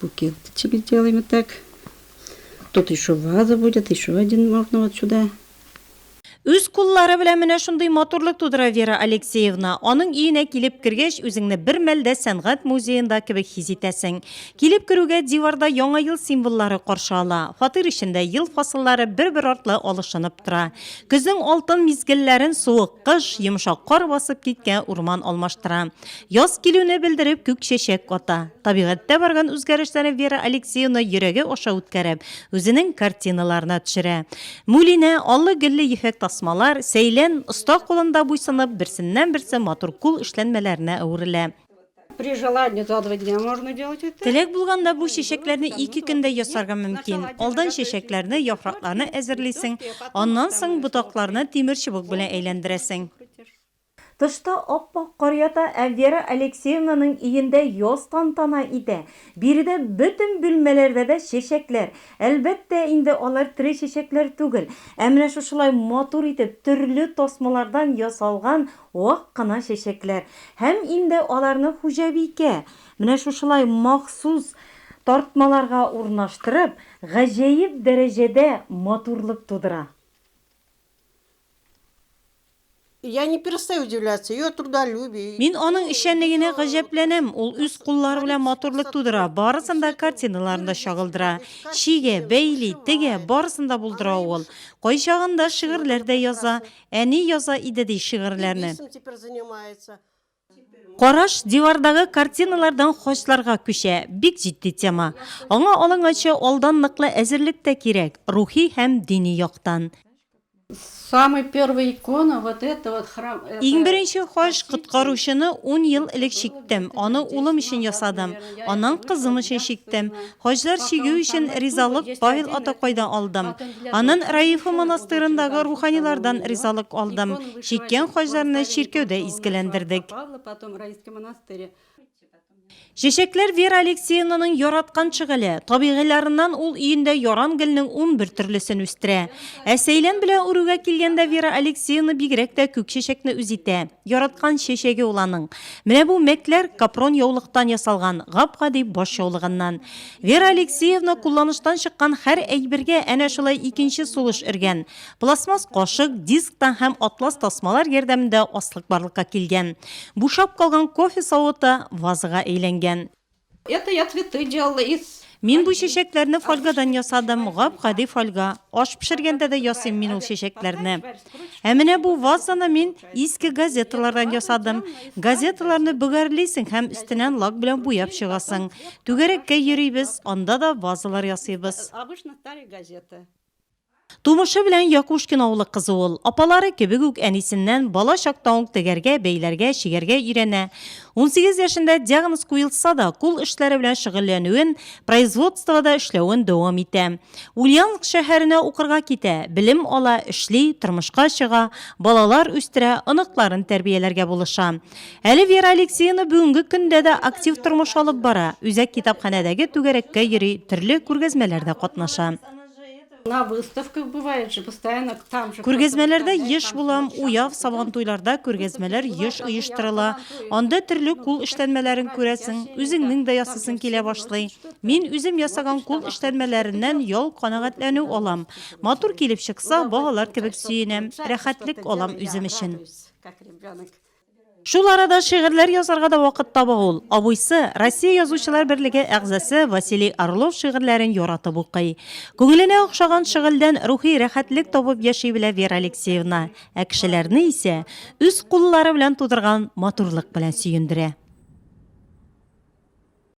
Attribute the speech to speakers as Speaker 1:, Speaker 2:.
Speaker 1: букетчик сделаем вот так. Тут еще ваза будет, еще один можно вот сюда.
Speaker 2: Үз куллары белән менә шундый матурлык тудыра Вера Алексеевна. Аның өенә килеп кергәч, үзеңне бер мәлдә сәнгать музеенда кебек хис итәсең. Килеп керүгә диварда яңа ел символлары каршы ала. Фатир эчендә ел фасыллары бер-бер артлы алышынып тора. Көзең алтын мизгелләрен суык кыш, йомшак кар басып киткән урман алмаштыра. Яз килүне белдереп күк чәчәк ата. Табигатьтә барган үзгәрешләрне Вера Алексеевна йөрәге аша үткәреп, үзенең картиналарына төшерә. Мулина аллы-гөлле ефәк тасмалар, сәйлән, оста кулында буйсынып, берсеннән-берсе матур кул эшләнмәләренә әверелә.
Speaker 1: При желании за 2 дня можно делать это.
Speaker 2: Теләк булганда бу чәчәкләрне 2 көндә ясарга мөмкин. Алдан чәчәкләрне, яфракларны әзерлисең, аннан соң ботакларны тимер чыбык белән әйләндерәсең. Тышта аппак кар ята, Вера Алексеевнаның өендә яз тантана итә. Биредә бөтен бүлмәләрдә дә чәчәкләр. Әлбәттә, инде алар тере чәчәкләр түгел. Менә шушылай матур итеп төрле тасмалардан ясалган ак кына чәчәкләр. Һәм инде аларны хуҗабикә менә шушылай махсус тартмаларга урнаштырып, гаҗәеп дәрәҗәдә матурлык тудыра.
Speaker 3: Я не перестаю удивляться ее трудолюбию.
Speaker 2: Мин аның эшчәнлегенә гаҗәпләнәм. Ул үз куллары белән матурлык тудыра, барысын да картиналарында чагылдыра. Чигә, бәйли, тегә, барысын да булдыра ул. Кайчагында шигырьләр дә яза, әни яза иде ди шигырьләрне.
Speaker 3: Теперь занимается.
Speaker 2: Караш дивардагы картиналардан хочларга күчә. Бик җитди тема. Аңа алынганча алдан ныклы әзерлек тә кирәк, рухи һәм дини яктан.
Speaker 1: Самая первая икона, вот это вот храм.
Speaker 2: Иң беренче хош коткаручыны 10 ел элек чиктем. Аны улым өчен ясадым. Аннан кызым өчен чиктем. Хоҗлар чигү өчен ризалык Павел Атакайдан алдым. Аннан Раифа монастырындагы руханилардан ризалык алдым. Чиккән хоҗларны чиркәүдә изгеләндердек.
Speaker 1: Потом Раисский монастырь.
Speaker 2: Чәчәкләр Вера Алексеевнаның яраткан шөгыле. Табигыларыннан ул өендә яран гөлнең 11 төрлесен үстерә. Сәйлән белән үрүгә килгәндә Вера Алексеевна бигрәк тә күк чәчәкне үз итә. Яраткан чәчәге уланың. Менә бу мәкләр капрон яулыктан ясалган, гап-гади баш яулыгыннан. Вера Алексеевна кулланыштан чыккан һәр әйбергә әнә шулай икенче сулыш өргән. Пластмасс кашык, дисктан һәм атлас тасмалар ярдәмендә аслык барлыкка килгән. Бушап калган кофе савыты вазыга әйләнгән.
Speaker 1: Это я цветы делала из...
Speaker 2: Мин бу чәчәкләрне фольгадан ясадым, гап-гади фольга. Аш пешергәндә дә ясыйм мин ул чәчәкләрне. Менә бу вазаны мин иске газеталардан ясадым. Газеталарны бөгәрлисең һәм өстенән лак белән буяп чыгасың. Түгәрәккә йөрибез, анда да вазалар ясыйбыз.
Speaker 1: Обычно старые газеты.
Speaker 2: Тумышы белән Якушкин авылы кызы ул. Апалары кебек үк әнисеннән бала чактан ук тегәргә, бәйләргә, чигәргә өйрәнә. 18 яшында диагноз куелса да, кул эшләре белән шөгыльләнүен, производствода эшләвен дәвам итә. Ульяновск шәһәренә укырга китә, белем ала, эшли, тормышка чыга, балалар үстерә, оныкларын тәрбияләргә булыша. Әле Вера Алексеевна бүгенге көндә дә актив тормыш алып бара. Үзәк китапханәдәге түгәрәккә йөри, төрле күргәзмәләрдә катнаша.
Speaker 1: На выставках бывает же постоянно там же.
Speaker 2: Күргәзмәләрдә еш булам, уяв сабантуйларда күргәзмәләр еш оештырыла. Анда төрле кул эшләнмәләрен күрәсең, үзеңнең дә ясысын килә башлый. Мин үзем ясаган кул эшләнмәләреннән ял канәгатьләнү алам. Матур килеп чыкса, балалар кебек сөенәм, рәхәтлек алам үзем өчен. Шул арада шигырьләр язарга да вакыт таба ул. Абыйсы Россия язучылар берлеге әгъзасы Василий Орлов шигырьләрен яратып укый. Күңеленә охшаган шигыльдән рухи рәхәтлек табып яши белә Вера Алексеевна. Кешеләрне исә үз куллары белән тудырган матурлык белән сөендерә.